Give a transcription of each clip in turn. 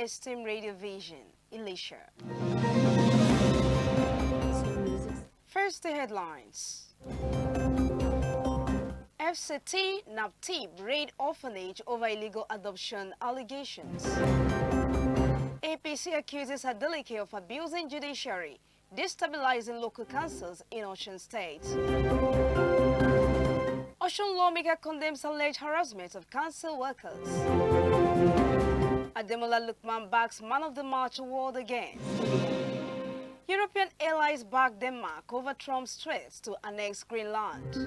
esteemed Radio Vision, Elisha. First, the headlines. FCT NAPTIP raid orphanage over illegal adoption allegations. APC accuses Adeleke of abusing judiciary, destabilizing local councils in Osun State. Osun lawmaker condemns alleged harassment of council workers. Ademola Lookman backs Man of the March award again. European allies back Denmark over Trump's threats to annex Greenland.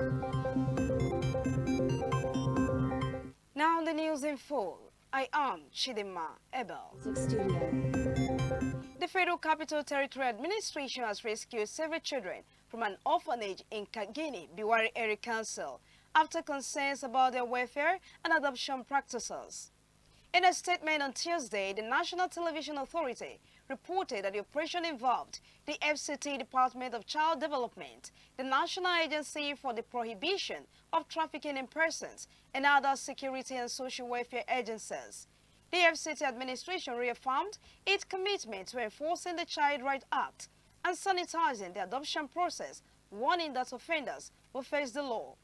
Now the news in full. I am Chidima Abel. The Federal Capital Territory Administration has rescued several children from an orphanage in Kagini, Biwari Area Council after concerns about their welfare and adoption practices. In a statement on Tuesday, the National Television Authority reported that the operation involved the FCT Department of Child Development, the National Agency for the Prohibition of Trafficking in Persons, and other security and social welfare agencies. The FCT administration reaffirmed its commitment to enforcing the Child Rights Act and sanitizing the adoption process, warning that offenders will face the law.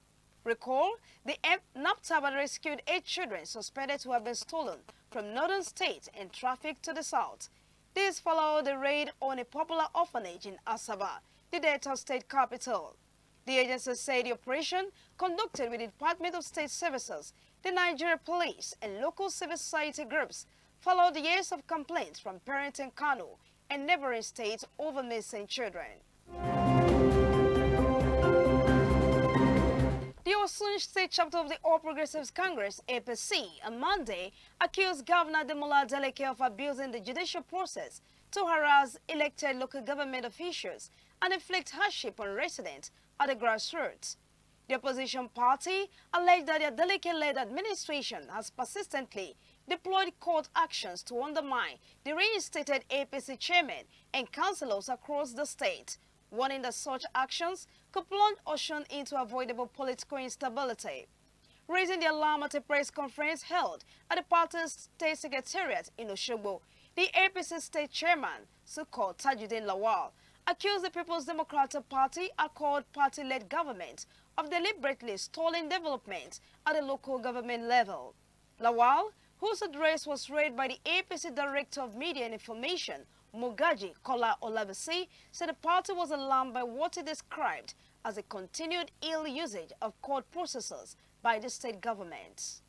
Recall, the NAPTIP had rescued 8 children suspected to have been stolen from northern states and trafficked to the south. This followed the raid on a popular orphanage in Asaba, the Delta State capital. The agency said the operation, conducted with the Department of State Services, the Nigeria Police, and local civil society groups, followed years of complaints from parents in Kano and neighboring states over missing children. The Osun State chapter of the All Progressives Congress, APC, on Monday accused Governor Ademola Adeleke of abusing the judicial process to harass elected local government officials and inflict hardship on residents at the grassroots. The opposition party alleged that the Adeleke-led administration has persistently deployed court actions to undermine the reinstated APC chairman and councillors across the state, warning that such actions could plunge Osun into avoidable political instability. Raising the alarm at a press conference held at the party's state secretariat in Osogbo, the APC state chairman, so-called Tajuddin Lawal, accused the People's Democratic Party, a called party-led government, of deliberately stalling development at the local government level. Lawal, whose address was read by the APC Director of Media and Information, Mugaji Kola Olabisi, said the party was alarmed by what he described as a continued ill usage of court processes by the state government.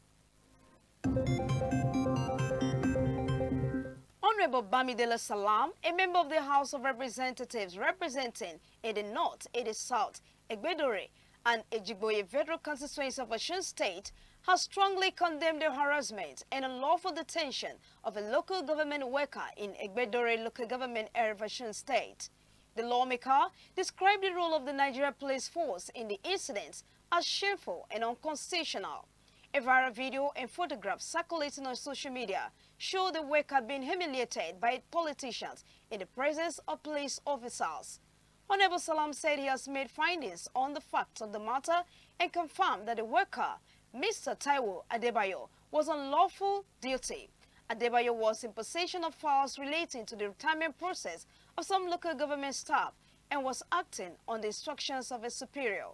Honorable Bamidele Salam, a member of the House of Representatives representing in the North, in the South, Egbedore, and Ejigboye Federal Constituency of Osun State, has strongly condemned the harassment and unlawful detention of a local government worker in Egbedore local government area of Osun State. The lawmaker described the role of the Nigeria Police Force in the incidents as shameful and unconstitutional. A viral video and photographs circulating on social media show the worker being humiliated by politicians in the presence of police officers. Honorable Salam said he has made findings on the facts of the matter and confirmed that the worker, Mr. Taiwo Adebayo, was on lawful duty. Adebayo was in possession of files relating to the retirement process of some local government staff and was acting on the instructions of a superior.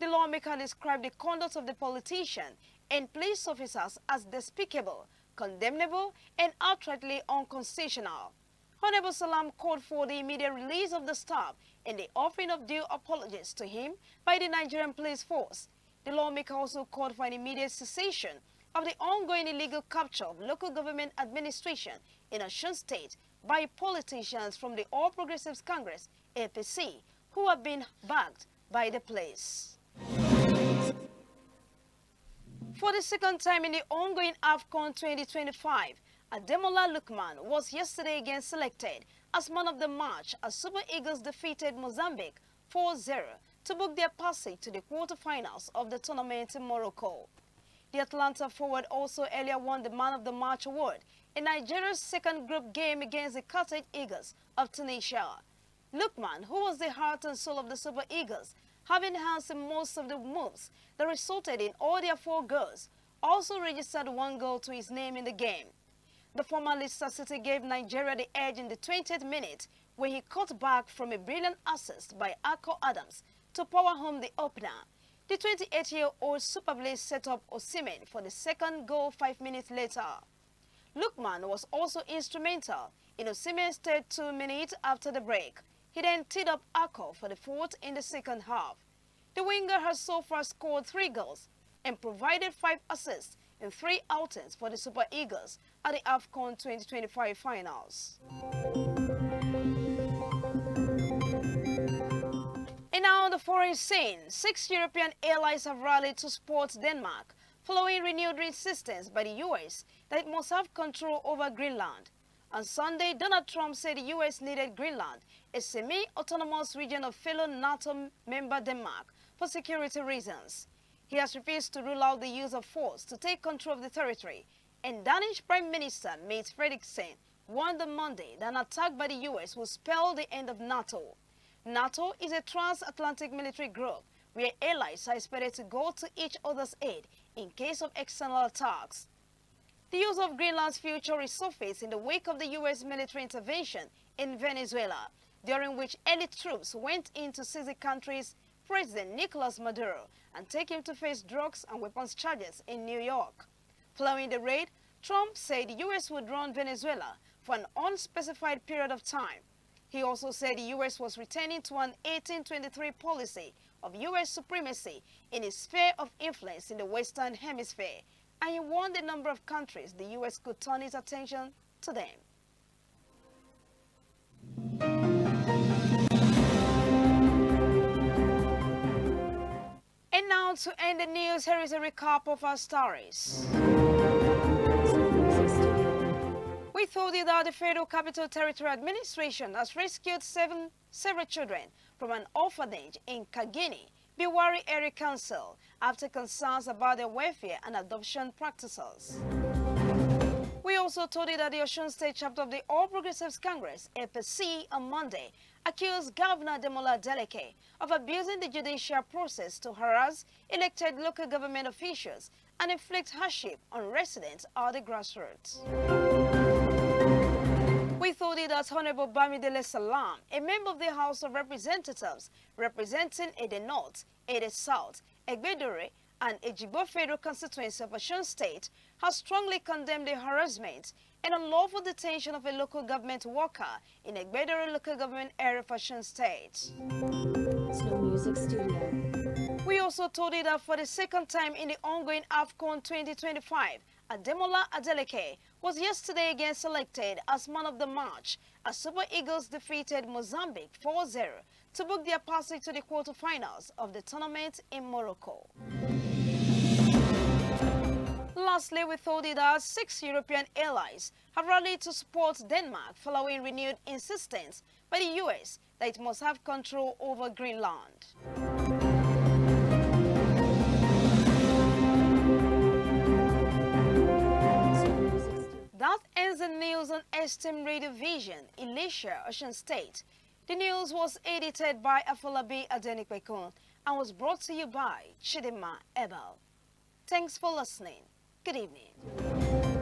The lawmaker described the conduct of the politician and police officers as despicable, condemnable, and outrightly unconstitutional. Honorable Salam called for the immediate release of the staff and the offering of due apologies to him by the Nigerian Police Force. The lawmaker also called for an immediate cessation of the ongoing illegal capture of local government administration in Osun State by politicians from the All Progressives Congress, APC, who have been backed by the police. For the second time in the ongoing AFCON 2025, Ademola Lookman was yesterday again selected as man of the match as Super Eagles defeated Mozambique 4-0 to book their passage to the quarterfinals of the tournament in Morocco. The Atlanta forward also earlier won the Man of the Match award in Nigeria's second group game against the Carthage Eagles of Tunisia. Lookman, who was the heart and soul of the Super Eagles, having enhanced most of the moves that resulted in all their 4 goals, also registered 1 goal to his name in the game. The former Leicester City gave Nigeria the edge in the 20th minute when he cut back from a brilliant assist by Akko Adams to power home the opener. The 28-year-old superbly set up Osimhen for the second goal 5 minutes later. Lookman was also instrumental in Osimhen's third 2 minutes after the break. He then teed up Akko for the fourth in the second half. The winger has so far scored 3 goals and provided 5 assists in 3 outings for the Super Eagles at the AFCON 2025 finals. And now on the foreign scene, 6 European allies have rallied to support Denmark following renewed insistence by the U.S. that it must have control over Greenland. On Sunday, Donald Trump said the U.S. needed Greenland, a semi-autonomous region of fellow NATO member Denmark, for security reasons. He has refused to rule out the use of force to take control of the territory, and Danish Prime Minister Mette Frederiksen warned on Monday that an attack by the U.S. will spell the end of NATO. NATO is a transatlantic military group where allies are expected to go to each other's aid in case of external attacks. The use of Greenland's future resurfaced in the wake of the U.S. military intervention in Venezuela, during which elite troops went in to seize the country's President Nicolas Maduro and take him to face drugs and weapons charges in New York. Following the raid, Trump said the U.S. would run Venezuela for an unspecified period of time. He also said the U.S. was returning to an 1823 policy of U.S. supremacy in its sphere of influence in the Western Hemisphere, and he warned a number of countries the U.S. could turn its attention to them. And now to end the news, here is a recap of our stories. We told you that the Federal Capital Territory Administration has rescued several children from an orphanage in Kagini, Biwari Area Council, after concerns about their welfare and adoption practices. We also told you that the Osun State chapter of the All Progressives Congress, APC, on Monday, accused Governor Demola Adeleke of abusing the judicial process to harass elected local government officials and inflict hardship on residents at the grassroots. We told you that Honorable Bamidele Salam, a member of the House of Representatives representing Ede North, Ede South, Egbedore, and Ejigbo Federal Constituency of Osun State, has strongly condemned the harassment and unlawful detention of a local government worker in Egbedore local government area of Osun State. Slow Music Studio. We also told you that for the second time in the ongoing AFCON 2025, Ademola Adeleke was yesterday again selected as man of the match as Super Eagles defeated Mozambique 4-0 to book their passage to the quarterfinals of the tournament in Morocco. Lastly, we told you that 6 European allies have rallied to support Denmark following renewed insistence by the U.S. that it must have control over Greenland. That ends the news on STM Radio Vision, Elisha, Osun State. The news was edited by Afolabi Adenikwekun and was brought to you by Chidima Abel. Thanks for listening. Good evening.